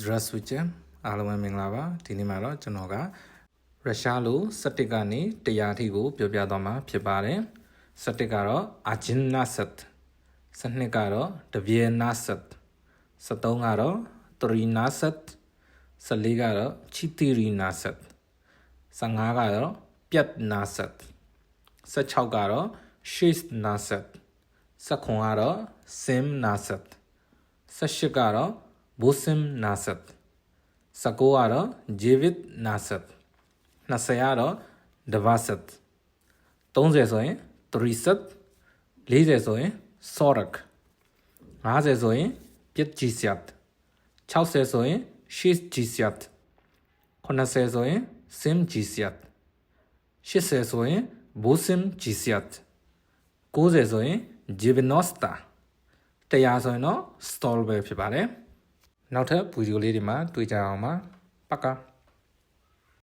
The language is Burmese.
Здравствуйте, အားလုံးပဲမင်္ဂလာပါဒီနေ့မှာတော့ကျွန်တော်ကရုရှားလိုစတစ်ကနေ100အထိကိုပြောပြသွားမှာဖြစ်ပါတယ်စတစ်ကတော့ 11 စနစ်ကတော့ 12 13ကတော့ 13 14ကတော့ 14 15ကတော့ 15 16ကတော့ 16 19ကတော့ 17 18ကတော့ 18 19ကတော့ 19 20ကတော့ 20 30ဆိုရင် 30 40ဆိုရင် 40 50ဆိုရင် 50 60ဆိုရင် 60 70ဆိုရင် 70 80ဆိုရင် 80 90ဆိုရင် 90 100ဆိုရင်တော့ stall ပဲဖြစ်ပါတယ်နောက်ထပ်ဗီဒီယိုလေးတွေမှာတွေ့ကြအောင်ပါပကာ